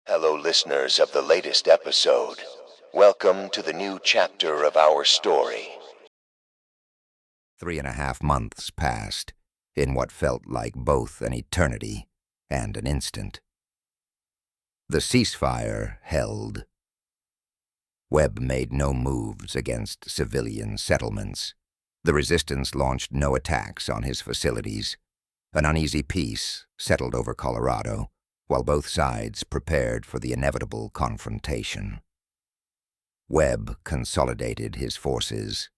Hello, listeners of the latest episode. Welcome to the new chapter of our story. 3.5 months passed, in what felt like both an eternity and an instant. The ceasefire held. Webb made no moves against civilian settlements. The resistance launched no attacks on his facilities. An uneasy peace settled over Colorado, while both sides prepared for the inevitable confrontation. Webb consolidated his forces.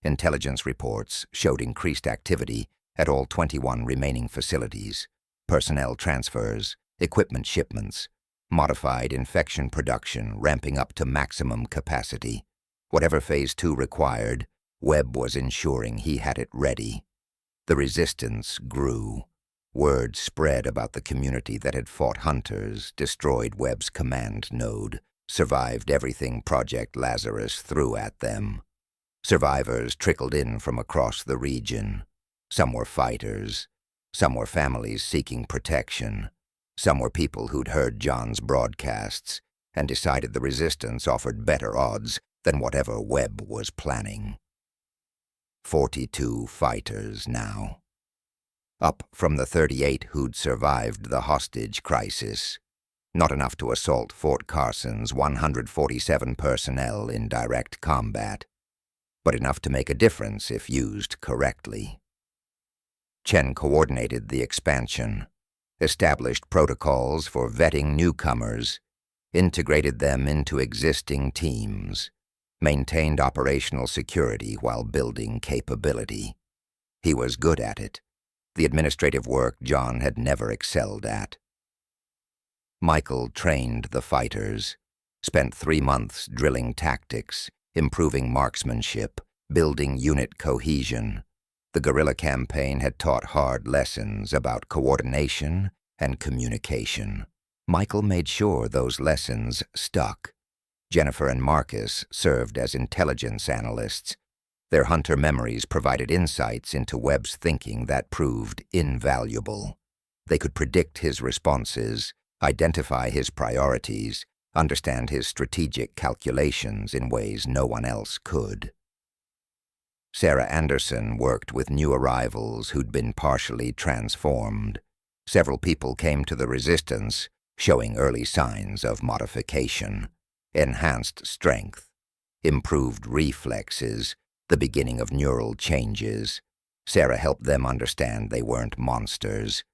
Intelligence reports showed increased activity at all 21 remaining facilities, personnel transfers, equipment shipments, modified infection production ramping up to maximum capacity. Whatever Phase 2 required, Webb was ensuring he had it ready. The resistance grew. Word spread about the community that had fought hunters, destroyed Webb's command node, survived everything Project Lazarus threw at them. Survivors trickled in from across the region. Some were fighters. Some were families seeking protection. Some were people who'd heard John's broadcasts and decided the resistance offered better odds than whatever Webb was planning. 42 fighters now. Up from the 38 who'd survived the hostage crisis. Not enough to assault Fort Carson's 147 personnel in direct combat, but enough to make a difference if used correctly. Chen coordinated the expansion, established protocols for vetting newcomers, integrated them into existing teams, maintained operational security while building capability. He was good at it, the administrative work John had never excelled at. Michael trained the fighters, spent 3 months drilling tactics, improving marksmanship, building unit cohesion. The guerrilla campaign had taught hard lessons about coordination and communication. Michael made sure those lessons stuck. Jennifer and Marcus served as intelligence analysts. Their hunter memories provided insights into Webb's thinking that proved invaluable. They could predict his responses, identify his priorities, understand his strategic calculations in ways no one else could. Sarah Anderson worked with new arrivals who'd been partially transformed. Several people came to the resistance, showing early signs of modification, enhanced strength, improved reflexes, the beginning of neural changes. Sarah helped them understand they weren't monsters,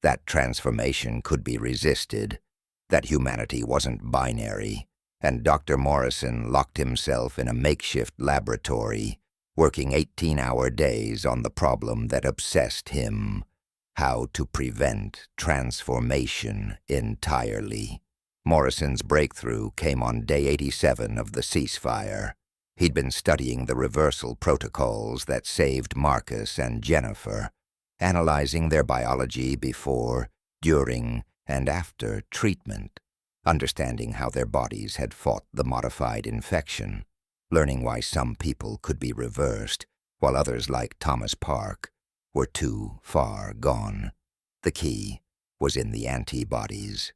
that transformation could be resisted, that humanity wasn't binary, and Dr. Morrison locked himself in a makeshift laboratory, working 18-hour days on the problem that obsessed him: how to prevent transformation entirely. Morrison's breakthrough came on day 87 of the ceasefire. He'd been studying the reversal protocols that saved Marcus and Jennifer, analyzing their biology before, during, and after treatment, understanding how their bodies had fought the modified infection, learning why some people could be reversed, while others like Thomas Park were too far gone. The key was in the antibodies.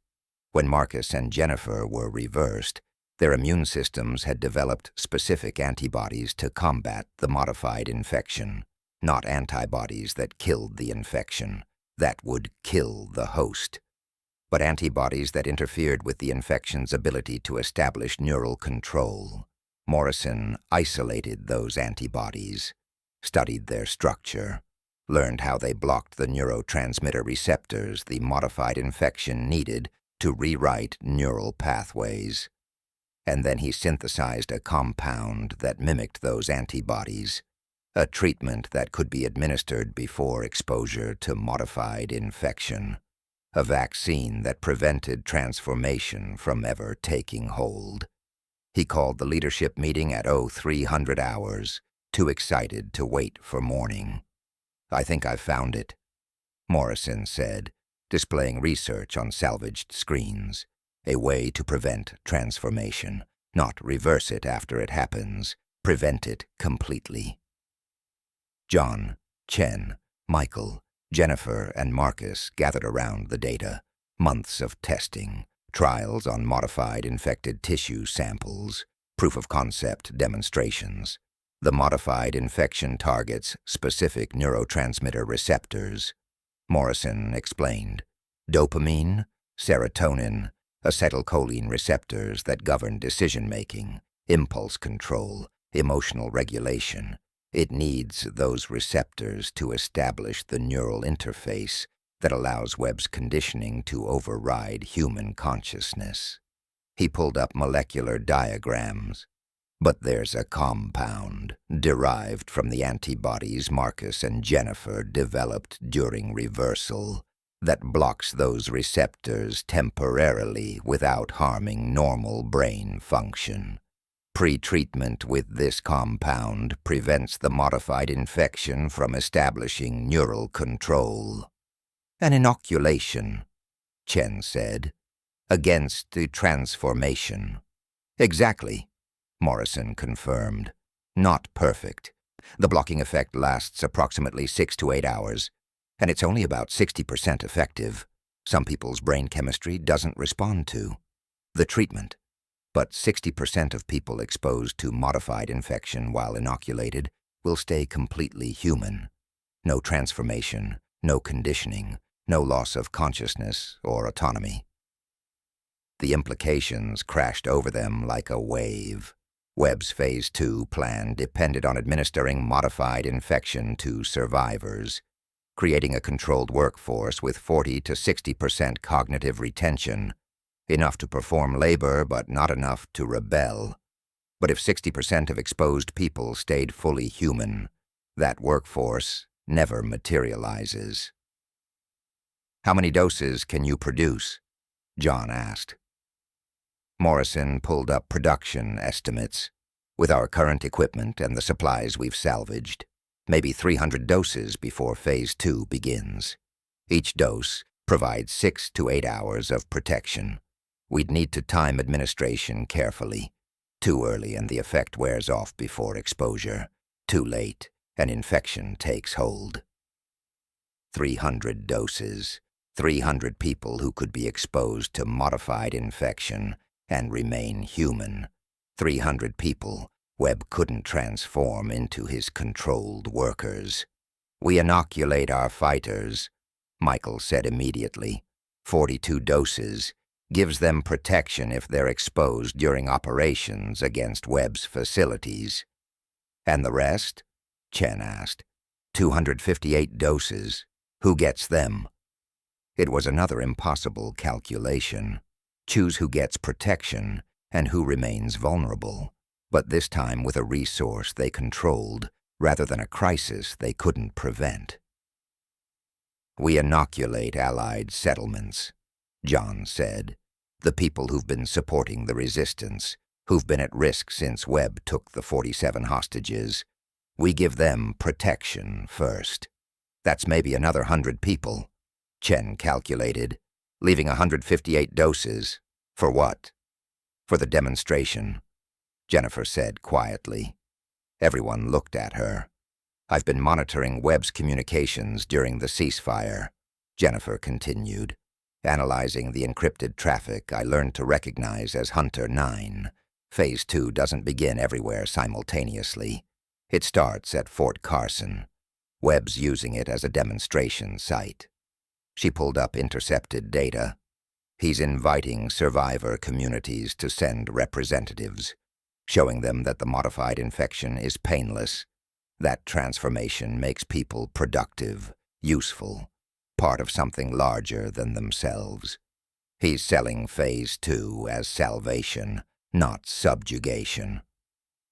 When Marcus and Jennifer were reversed, their immune systems had developed specific antibodies to combat the modified infection, not antibodies that killed the infection, that would kill the host, but antibodies that interfered with the infection's ability to establish neural control. Morrison isolated those antibodies, studied their structure, learned how they blocked the neurotransmitter receptors the modified infection needed to rewrite neural pathways. And then he synthesized a compound that mimicked those antibodies, a treatment that could be administered before exposure to modified infection, a vaccine that prevented transformation from ever taking hold. He called the leadership meeting at 0300 hours, too excited to wait for morning. "I think I've found it," Morrison said, displaying research on salvaged screens. "A way to prevent transformation, not reverse it after it happens, prevent it completely." John, Chen, Michael, Jennifer, and Marcus gathered around the data. Months of testing, trials on modified infected tissue samples, proof-of-concept demonstrations. The modified infection targets specific neurotransmitter receptors, Morrison explained. Dopamine, serotonin, acetylcholine receptors that govern decision-making, impulse control, emotional regulation. It needs those receptors to establish the neural interface that allows Webb's conditioning to override human consciousness. He pulled up molecular diagrams. But there's a compound, derived from the antibodies Marcus and Jennifer developed during reversal, that blocks those receptors temporarily without harming normal brain function. Pre-treatment with this compound prevents the modified infection from establishing neural control. An inoculation, Chen said, against the transformation. Exactly, Morrison confirmed. Not perfect. The blocking effect lasts approximately 6 to 8 hours, and it's only about 60% effective. Some people's brain chemistry doesn't respond to the treatment. But 60% of people exposed to modified infection while inoculated will stay completely human. No transformation, no conditioning, no loss of consciousness or autonomy. The implications crashed over them like a wave. Webb's Phase 2 plan depended on administering modified infection to survivors, creating a controlled workforce with 40 to 60% cognitive retention, enough to perform labor but not enough to rebel. But if 60% of exposed people stayed fully human, that workforce never materializes. "How many doses can you produce?" John asked. Morrison pulled up production estimates. With our current equipment and the supplies we've salvaged, maybe 300 doses before Phase 2 begins. Each dose provides 6 to 8 hours of protection. We'd need to time administration carefully. Too early and the effect wears off before exposure. Too late and infection takes hold. 300 doses. 300 people who could be exposed to modified infection and remain human. 300 people Webb couldn't transform into his controlled workers. "We inoculate our fighters," Michael said immediately. 42 doses gives them protection if they're exposed during operations against Webb's facilities. "And the rest?" Chen asked. 258 doses. Who gets them? It was another impossible calculation. Choose who gets protection and who remains vulnerable, but this time with a resource they controlled rather than a crisis they couldn't prevent. "We inoculate Allied settlements," John said. "The people who've been supporting the resistance, who've been at risk since Webb took the 47 hostages. We give them protection first. That's maybe another 100 people," Chen calculated, "leaving 158 doses. For what?" "For the demonstration," Jennifer said quietly. Everyone looked at her. "I've been monitoring Webb's communications during the ceasefire," Jennifer continued. "Analyzing the encrypted traffic I learned to recognize as Hunter 9. Phase 2 doesn't begin everywhere simultaneously. It starts at Fort Carson. Webb's using it as a demonstration site." She pulled up intercepted data. "He's inviting survivor communities to send representatives, showing them that the modified infection is painless. That transformation makes people productive, useful, part of something larger than themselves. He's selling Phase 2 as salvation, not subjugation."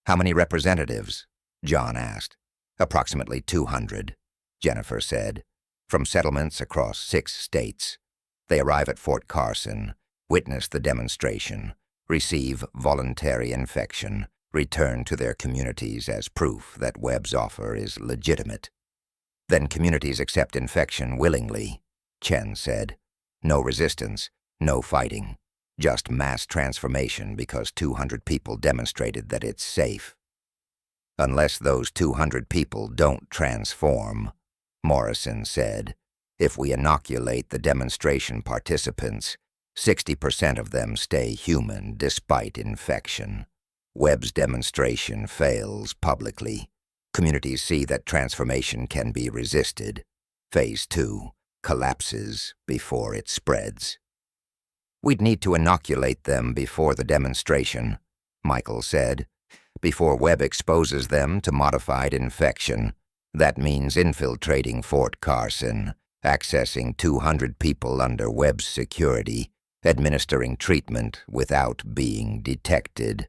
"How many representatives?" John asked. "Approximately 200, Jennifer said, "from settlements across 6 states. They arrive at Fort Carson, witness the demonstration, receive voluntary infection, return to their communities as proof that Webb's offer is legitimate. Then communities accept infection willingly," Chen said. "No resistance, no fighting, just mass transformation because 200 people demonstrated that it's safe." "Unless those 200 people don't transform," Morrison said. "If we inoculate the demonstration participants, 60% of them stay human despite infection. Webb's demonstration fails publicly. Communities see that transformation can be resisted. Phase 2 collapses before it spreads. We'd need to inoculate them before the demonstration, Michael said. Before Webb exposes them to modified infection. That means infiltrating Fort Carson, accessing 200 people under Webb's security, administering treatment without being detected.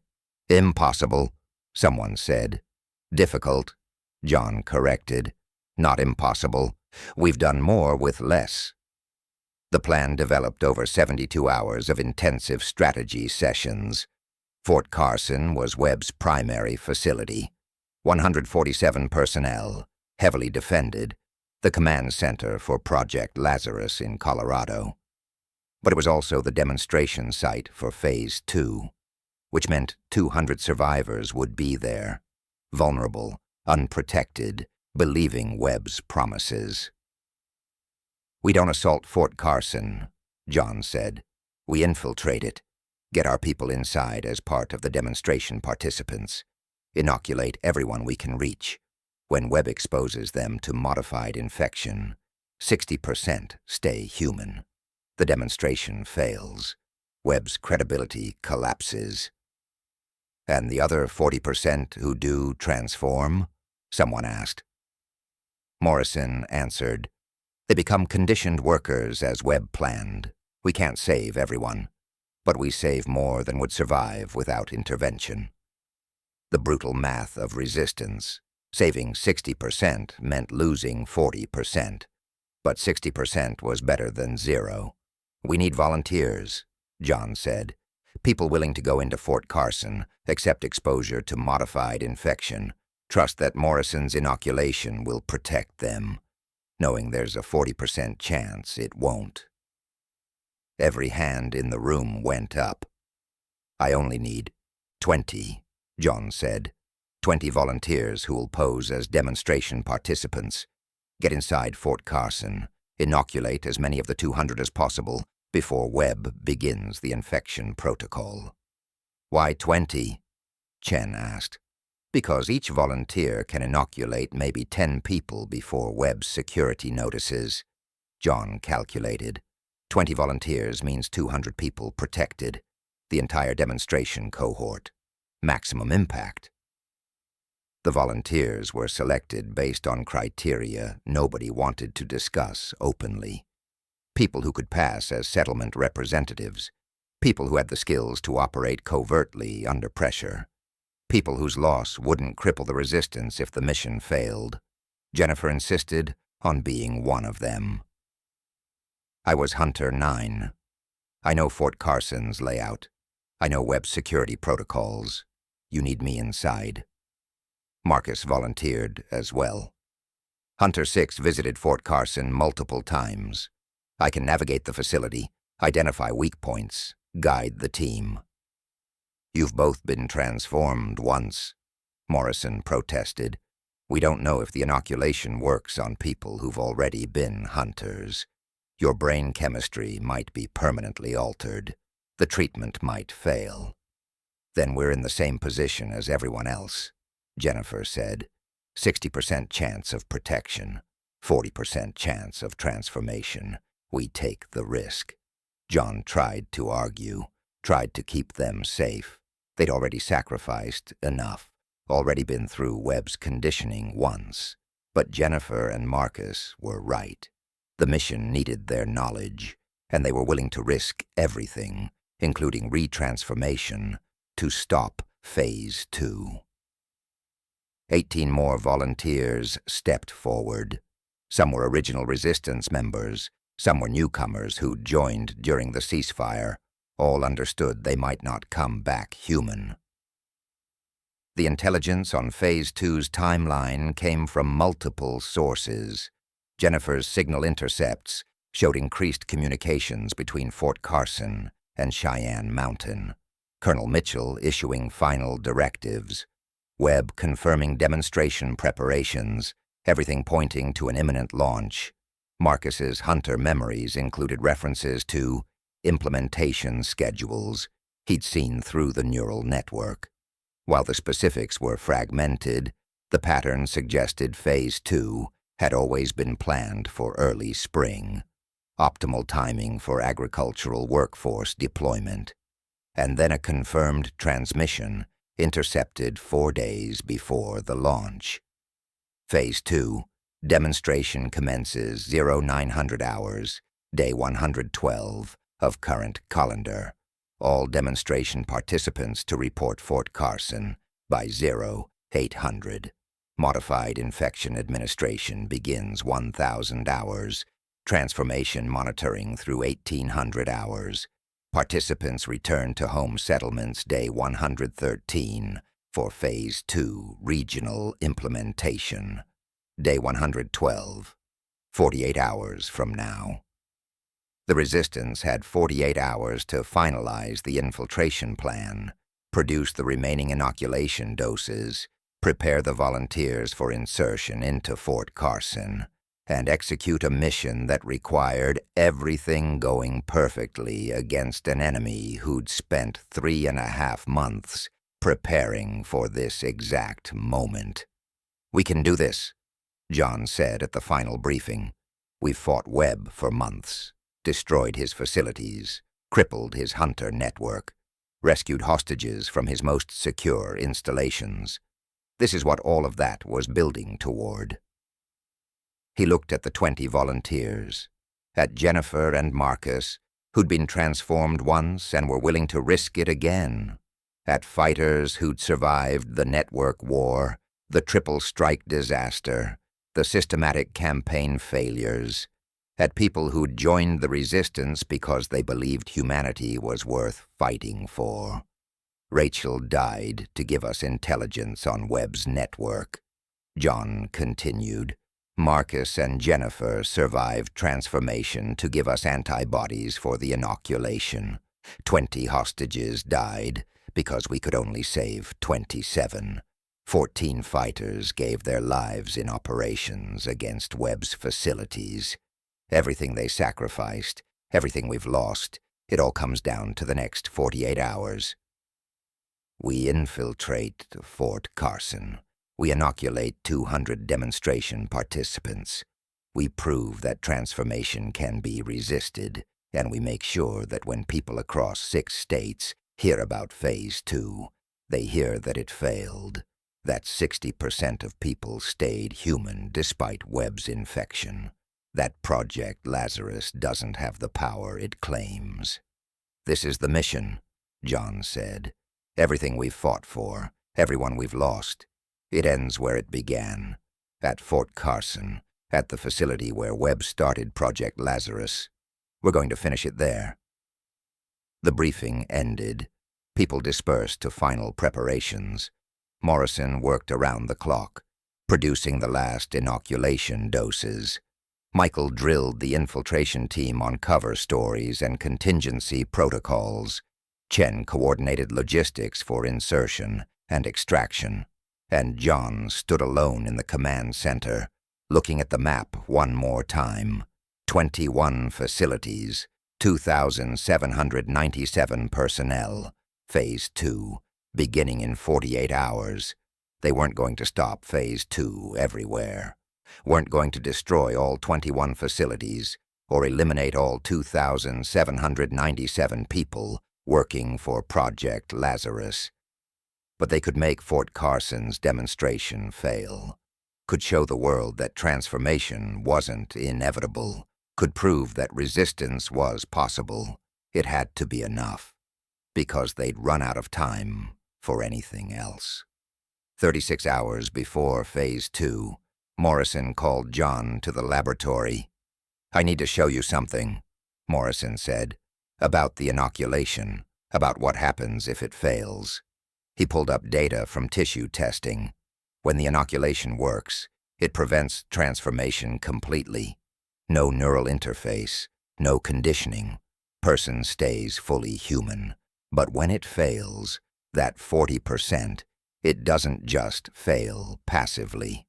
Impossible, someone said. Difficult, John corrected. Not impossible. We've done more with less. The plan developed over 72 hours of intensive strategy sessions. Fort Carson was Webb's primary facility. 147 personnel, heavily defended, the command center for Project Lazarus in Colorado. But it was also the demonstration site for Phase 2, which meant 200 survivors would be there, vulnerable, unprotected, believing Webb's promises. We don't assault Fort Carson, John said. We infiltrate it, get our people inside as part of the demonstration participants, inoculate everyone we can reach. When Webb exposes them to modified infection, 60% stay human. The demonstration fails. Webb's credibility collapses. And the other 40% who do transform? Someone asked. Morrison answered, They become conditioned workers as Webb planned. We can't save everyone, but we save more than would survive without intervention. The brutal math of resistance. Saving 60% meant losing 40%, but 60% was better than zero. We need volunteers, John said. People willing to go into Fort Carson, accept exposure to modified infection, trust that Morrison's inoculation will protect them, knowing there's a 40% chance it won't. Every hand in the room went up. I only need 20, John said. 20 volunteers who will pose as demonstration participants. Get inside Fort Carson, inoculate as many of the 200 as possible before Webb begins the infection protocol. Why 20? Chen asked. Because each volunteer can inoculate maybe 10 people before Webb's security notices. John calculated. 20 volunteers means 200 people protected. The entire demonstration cohort. Maximum impact. The volunteers were selected based on criteria nobody wanted to discuss openly. People who could pass as settlement representatives. People who had the skills to operate covertly under pressure. People whose loss wouldn't cripple the resistance if the mission failed. Jennifer insisted on being one of them. I was Hunter 9. I know Fort Carson's layout. I know Webb's security protocols. You need me inside. Marcus volunteered as well. Hunter 6 visited Fort Carson multiple times. I can navigate the facility, identify weak points, guide the team. You've both been transformed once, Morrison protested. We don't know if the inoculation works on people who've already been hunters. Your brain chemistry might be permanently altered. The treatment might fail. Then we're in the same position as everyone else, Jennifer said. 60% chance of protection, 40% chance of transformation. We take the risk. John tried to argue, tried to keep them safe. They'd already sacrificed enough, already been through Webb's conditioning once. But Jennifer and Marcus were right. The mission needed their knowledge, and they were willing to risk everything, including retransformation, to stop Phase 2. 18 more volunteers stepped forward. Some were original resistance members, some were newcomers who'd joined during the ceasefire. All understood they might not come back human. The intelligence on Phase 2's timeline came from multiple sources. Jennifer's signal intercepts showed increased communications between Fort Carson and Cheyenne Mountain. Colonel Mitchell issuing final directives. Webb confirming demonstration preparations, everything pointing to an imminent launch. Marcus's Hunter memories included references to implementation schedules, he'd seen through the neural network. While the specifics were fragmented, the pattern suggested Phase 2 had always been planned for early spring, optimal timing for agricultural workforce deployment, and then a confirmed transmission intercepted 4 days before the launch. Phase 2, demonstration commences 0900 hours, day 112 of current calendar. All demonstration participants to report Fort Carson by 0800. Modified infection administration begins 1000 hours. Transformation monitoring through 1800 hours. Participants return to home settlements day 113 for Phase 2 regional implementation. Day 112, 48 hours from now. The Resistance had 48 hours to finalize the infiltration plan, produce the remaining inoculation doses, prepare the volunteers for insertion into Fort Carson, and execute a mission that required everything going perfectly against an enemy who'd spent 3.5 months preparing for this exact moment. "We can do this," John said at the final briefing. "We've fought Webb for months, destroyed his facilities, crippled his hunter network, rescued hostages from his most secure installations. This is what all of that was building toward." He looked at the 20 volunteers, at Jennifer and Marcus, who'd been transformed once and were willing to risk it again, at fighters who'd survived the network war, the triple strike disaster, the systematic campaign failures, at people who'd joined the Resistance because they believed humanity was worth fighting for. "Rachel died to give us intelligence on Webb's network," John continued. "Marcus and Jennifer survived transformation to give us antibodies for the inoculation. 20 hostages died because we could only save 27. 14 fighters gave their lives in operations against Webb's facilities. Everything they sacrificed, everything we've lost, it all comes down to the next 48 hours. We infiltrate Fort Carson. We inoculate 200 demonstration participants. We prove that transformation can be resisted, and we make sure that when people across 6 states hear about Phase 2, they hear that it failed, that 60% of people stayed human despite Webb's infection, that Project Lazarus doesn't have the power it claims. This is the mission," John said. "Everything we've fought for, everyone we've lost. It ends where it began, at Fort Carson, at the facility where Webb started Project Lazarus. We're going to finish it there." The briefing ended. People dispersed to final preparations. Morrison worked around the clock, producing the last inoculation doses. Michael drilled the infiltration team on cover stories and contingency protocols. Chen coordinated logistics for insertion and extraction, and John stood alone in the command center, looking at the map one more time. 21 facilities, 2,797 personnel, Phase 2, beginning in 48 hours. They weren't going to stop Phase 2 everywhere, weren't going to destroy all 21 facilities or eliminate all 2,797 people working for Project Lazarus. But they could make Fort Carson's demonstration fail, could show the world that transformation wasn't inevitable, could prove that resistance was possible. It had to be enough, because they'd run out of time for anything else. 36 hours before Phase 2, Morrison called John to the laboratory. "I need to show you something," Morrison said, "about the inoculation, about what happens if it fails." He pulled up data from tissue testing. When the inoculation works, it prevents transformation completely. No neural interface, no conditioning. Person stays fully human. But when it fails, that 40%, it doesn't just fail passively.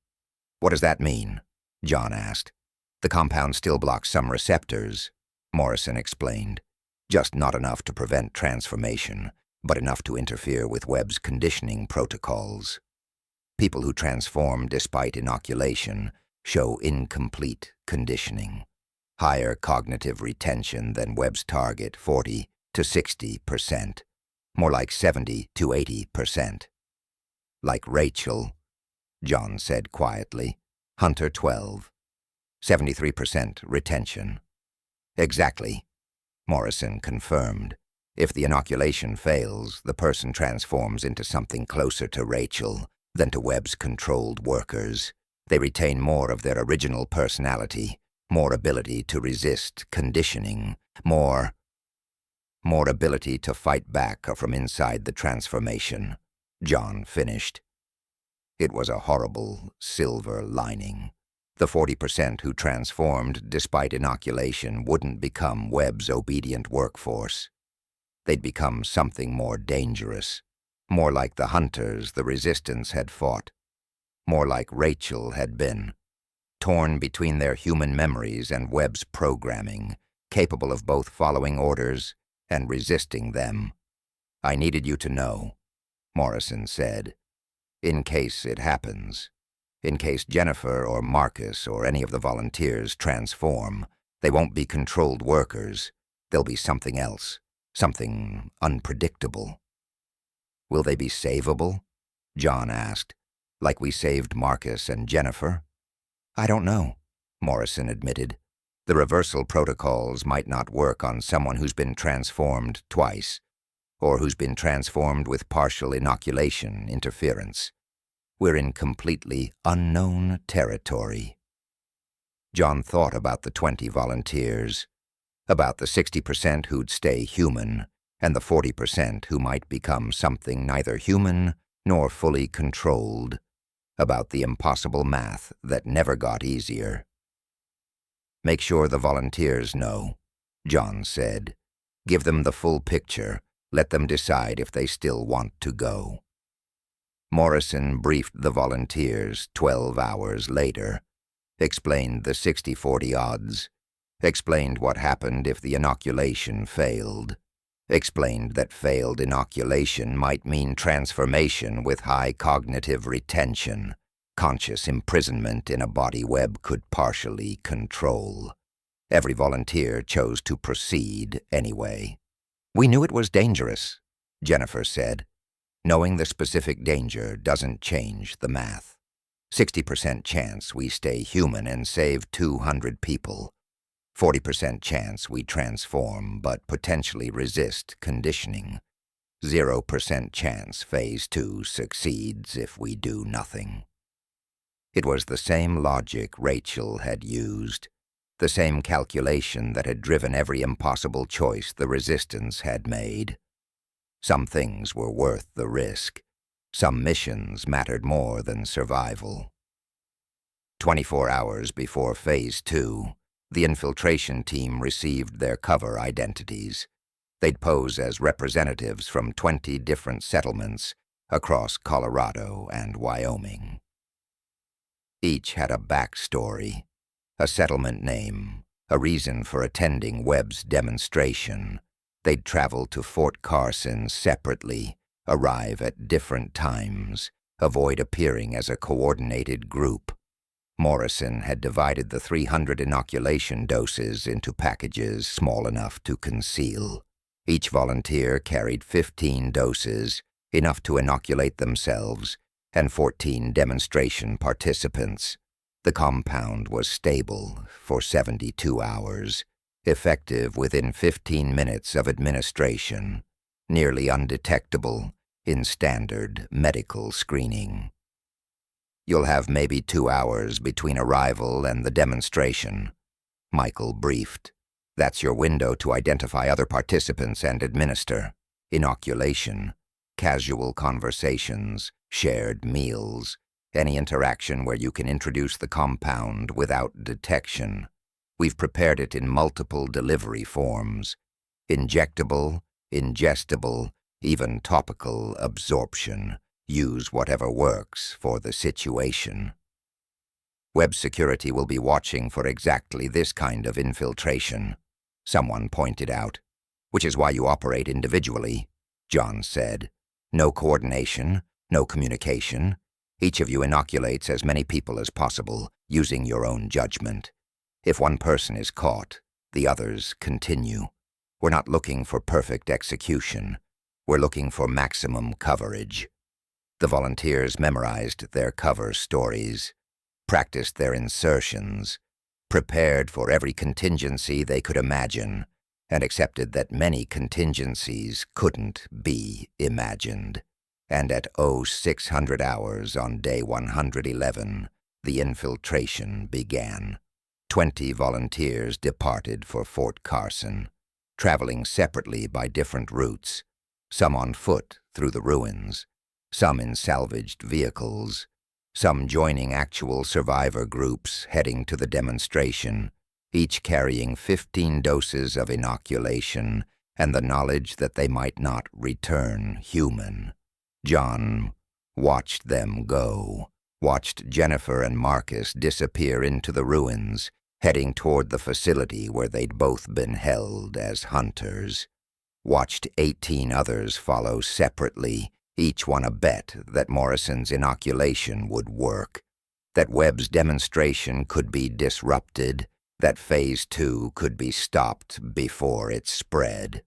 "What does that mean?" John asked. "The compound still blocks some receptors," Morrison explained. Just not enough to prevent transformation, but enough to interfere with Webb's conditioning protocols. People who transform despite inoculation show incomplete conditioning. Higher cognitive retention than Webb's target, 40 to 60%. More like 70 to 80%. Like Rachel, John said quietly. Hunter 12. 73% retention. Exactly, Morrison confirmed. If the inoculation fails, the person transforms into something closer to Rachel than to Webb's controlled workers. They retain more of their original personality, more ability to resist conditioning, more ability to fight back from inside the transformation, John finished. It was a horrible silver lining. The 40% who transformed despite inoculation wouldn't become Webb's obedient workforce. They'd become something more dangerous, more like the hunters the Resistance had fought, more like Rachel had been, torn between their human memories and Webb's programming, capable of both following orders and resisting them. I needed you to know, Morrison said, in case it happens. In case Jennifer or Marcus or any of the volunteers transform, they won't be controlled workers. They'll be something else, something unpredictable. Will they be savable? John asked. Like we saved Marcus and Jennifer? I don't know, Morrison admitted. The reversal protocols might not work on someone who's been transformed twice, or who's been transformed with partial inoculation interference. We're in completely unknown territory. John thought about the 20 volunteers, about the 60% who'd stay human, and the 40% who might become something neither human nor fully controlled, about the impossible math that never got easier. Make sure the volunteers know, John said. Give them the full picture. Let them decide if they still want to go. Morrison briefed the volunteers 12 hours later, explained the 60-40 odds, explained what happened if the inoculation failed, explained that failed inoculation might mean transformation with high cognitive retention, conscious imprisonment in a body Webb could partially control. Every volunteer chose to proceed anyway. We knew it was dangerous, Jennifer said. Knowing the specific danger doesn't change the math. 60% chance we stay human and save 200 people. 40% chance we transform but potentially resist conditioning. 0% chance Phase 2 succeeds if we do nothing. It was the same logic Rachel had used, the same calculation that had driven every impossible choice the Resistance had made. Some things were worth the risk. Some missions mattered more than survival. 24 hours before Phase 2, the infiltration team received their cover identities. They'd pose as representatives from 20 different settlements across Colorado and Wyoming. Each had a backstory, a settlement name, a reason for attending Webb's demonstration. They'd travel to Fort Carson separately, arrive at different times, avoid appearing as a coordinated group. Morrison had divided the 300 inoculation doses into packages small enough to conceal. Each volunteer carried 15 doses, enough to inoculate themselves, and 14 demonstration participants. The compound was stable for 72 hours, effective within 15 minutes of administration, nearly undetectable in standard medical screening. You'll have maybe 2 hours between arrival and the demonstration, Michael briefed. That's your window to identify other participants and administer. Inoculation, casual conversations, shared meals, any interaction where you can introduce the compound without detection. We've prepared it in multiple delivery forms: injectable, ingestible, even topical absorption. Use whatever works for the situation. Webb security will be watching for exactly this kind of infiltration, someone pointed out. Which is why you operate individually, John said. No coordination, no communication. Each of you inoculates as many people as possible, using your own judgment. If one person is caught, the others continue. We're not looking for perfect execution. We're looking for maximum coverage. The volunteers memorized their cover stories, practiced their insertions, prepared for every contingency they could imagine, and accepted that many contingencies couldn't be imagined. And at 0600 hours on day 111, the infiltration began. 20 volunteers departed for Fort Carson, traveling separately by different routes, some on foot through the ruins, some in salvaged vehicles, some joining actual survivor groups heading to the demonstration, each carrying 15 doses of inoculation and the knowledge that they might not return human. John watched them go, watched Jennifer and Marcus disappear into the ruins, heading toward the facility where they'd both been held as hunters. Watched 18 others follow separately, each one a bet that Morrison's inoculation would work, that Webb's demonstration could be disrupted, that Phase 2 could be stopped before it spread.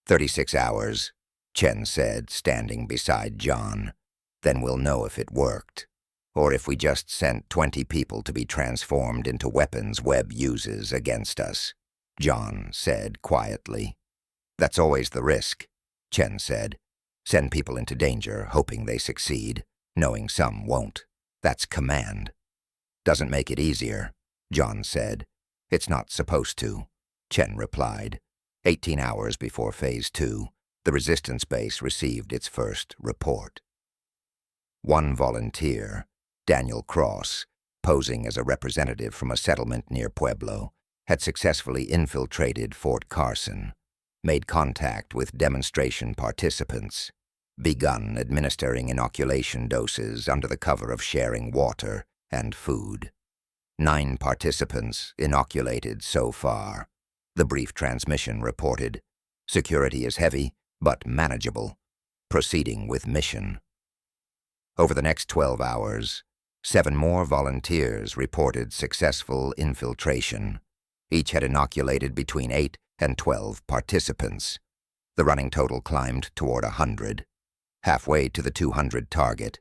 36 hours, Chen said, standing beside John. Then we'll know if it worked, or if we just sent 20 people to be transformed into weapons Webb uses against us, John said quietly. That's always the risk, Chen said. Send people into danger, hoping they succeed, knowing some won't. That's command. Doesn't make it easier, John said. It's not supposed to, Chen replied. 18 hours before Phase 2, the resistance base received its first report. One volunteer, Daniel Cross, posing as a representative from a settlement near Pueblo, had successfully infiltrated Fort Carson, made contact with demonstration participants, begun administering inoculation doses under the cover of sharing water and food. 9 participants inoculated so far, the brief transmission reported. Security is heavy, but manageable. Proceeding with mission. Over the next 12 hours, 7 more volunteers reported successful infiltration. Each had inoculated between 8 and 12 participants. The running total climbed toward 100, halfway to the 200 target,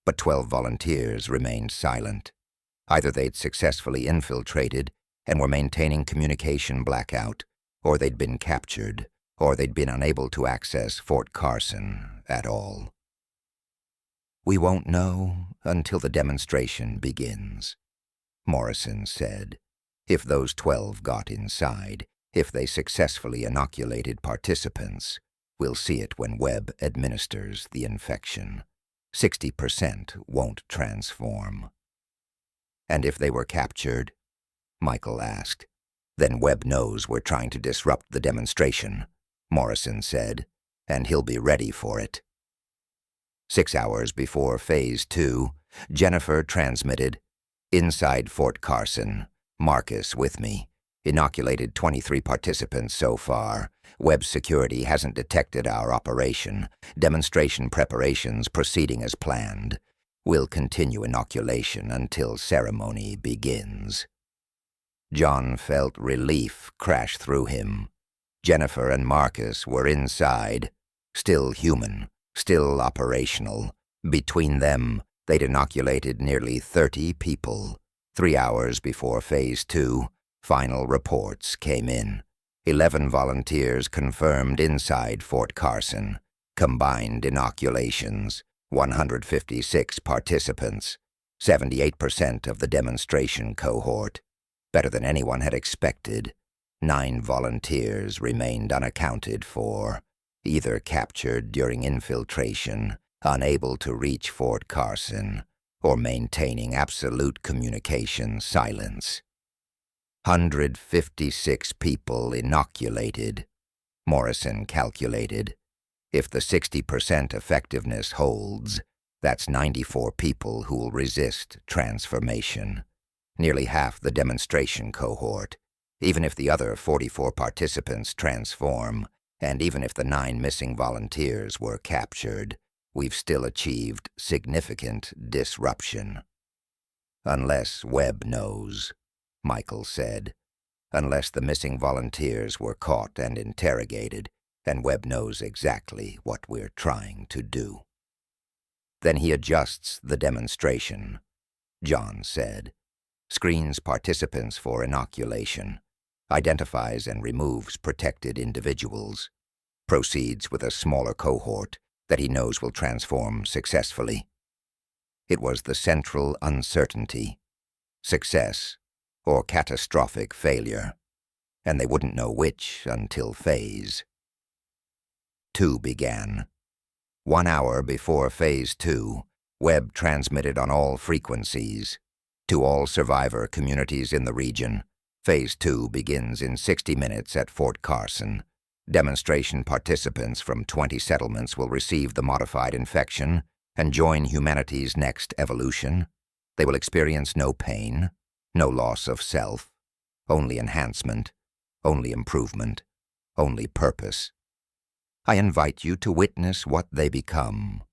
but 12 volunteers remained silent. Either they'd successfully infiltrated and were maintaining communication blackout, or they'd been captured, or they'd been unable to access Fort Carson at all. We won't know until the demonstration begins, Morrison said. If those 12 got inside, if they successfully inoculated participants, we'll see it when Webb administers the infection. 60% won't transform. And if they were captured? Michael asked. Then Webb knows we're trying to disrupt the demonstration, Morrison said, and he'll be ready for it. 6 hours before Phase 2, Jennifer transmitted, "Inside Fort Carson, Marcus with me. Inoculated 23 participants so far. Webb security hasn't detected our operation. Demonstration preparations proceeding as planned. We'll continue inoculation until ceremony begins." John felt relief crash through him. Jennifer and Marcus were inside, still human, still operational. Between them, they'd inoculated nearly 30 people. 3 hours before Phase 2, final reports came in. 11 volunteers confirmed inside Fort Carson. Combined inoculations, 156 participants, 78% of the demonstration cohort. Better than anyone had expected. 9 volunteers remained unaccounted for, either captured during infiltration, unable to reach Fort Carson, or maintaining absolute communication silence. 156 people inoculated, Morrison calculated. If the 60% effectiveness holds, that's 94 people who'll resist transformation. Nearly half the demonstration cohort. Even if the other 44 participants transform, and even if the 9 missing volunteers were captured, we've still achieved significant disruption. Unless Webb knows, Michael said. Unless the missing volunteers were caught and interrogated, and Webb knows exactly what we're trying to do. Then he adjusts the demonstration, John said. Screens participants for inoculation, identifies and removes protected individuals, proceeds with a smaller cohort that he knows will transform successfully. It was the central uncertainty, success or catastrophic failure, and they wouldn't know which until Phase 2 began. 1 hour before Phase 2, Webb transmitted on all frequencies. To all survivor communities in the region, Phase 2 begins in 60 minutes at Fort Carson. Demonstration participants from 20 settlements will receive the modified infection and join humanity's next evolution. They will experience no pain, no loss of self, only enhancement, only improvement, only purpose. I invite you to witness what they become,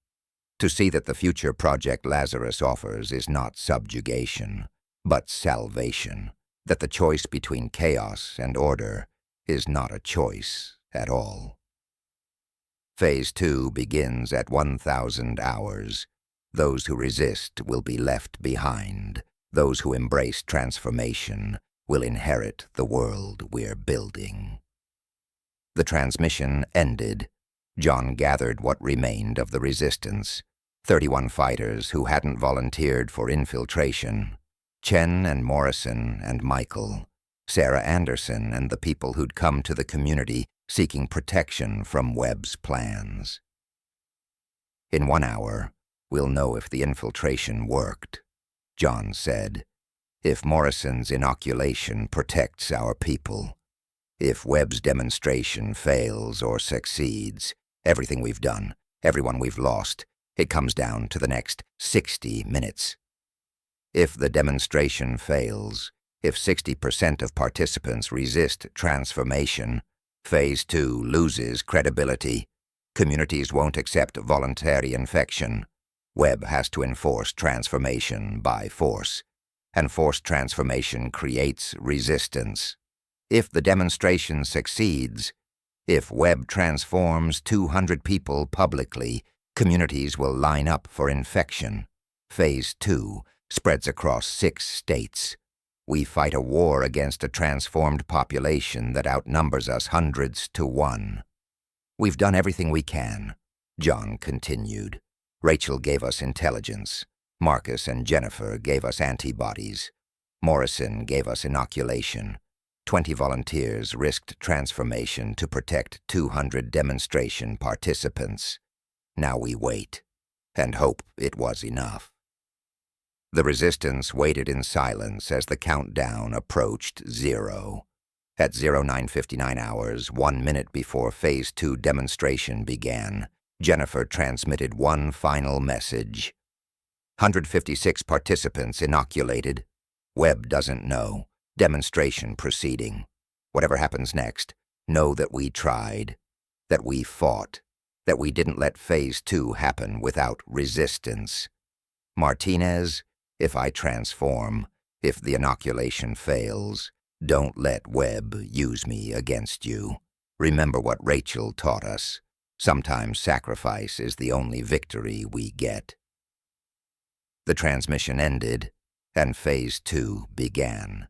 to see that the future Project Lazarus offers is not subjugation, but salvation, that the choice between chaos and order is not a choice at all. Phase 2 begins at 1,000 hours. Those who resist will be left behind. Those who embrace transformation will inherit the world we're building. The transmission ended. John gathered what remained of the resistance. 31 fighters who hadn't volunteered for infiltration. Chen and Morrison and Michael. Sarah Anderson and the people who'd come to the community seeking protection from Webb's plans. In 1 hour, we'll know if the infiltration worked, John said. If Morrison's inoculation protects our people. If Webb's demonstration fails or succeeds, everything we've done, everyone we've lost, it comes down to the next 60 minutes. If the demonstration fails, if 60% of participants resist transformation, Phase 2 loses credibility. Communities won't accept voluntary infection. Webb has to enforce transformation by force, and forced transformation creates resistance. If the demonstration succeeds, if Webb transforms 200 people publicly, communities will line up for infection. Phase 2 spreads across 6 states. We fight a war against a transformed population that outnumbers us hundreds to 1. We've done everything we can, John continued. Rachel gave us intelligence. Marcus and Jennifer gave us antibodies. Morrison gave us inoculation. 20 volunteers risked transformation to protect 200 demonstration participants. Now we wait, and hope it was enough. The resistance waited in silence as the countdown approached 0. At 09:59 hours, 1 minute before Phase 2 demonstration began, Jennifer transmitted one final message. 156 participants inoculated. Webb doesn't know. Demonstration proceeding. Whatever happens next, know that we tried, that we fought, that we didn't let Phase 2 happen without resistance. Martinez, if I transform, if the inoculation fails, don't let Webb use me against you. Remember what Rachel taught us. Sometimes sacrifice is the only victory we get. The transmission ended, and Phase 2 began.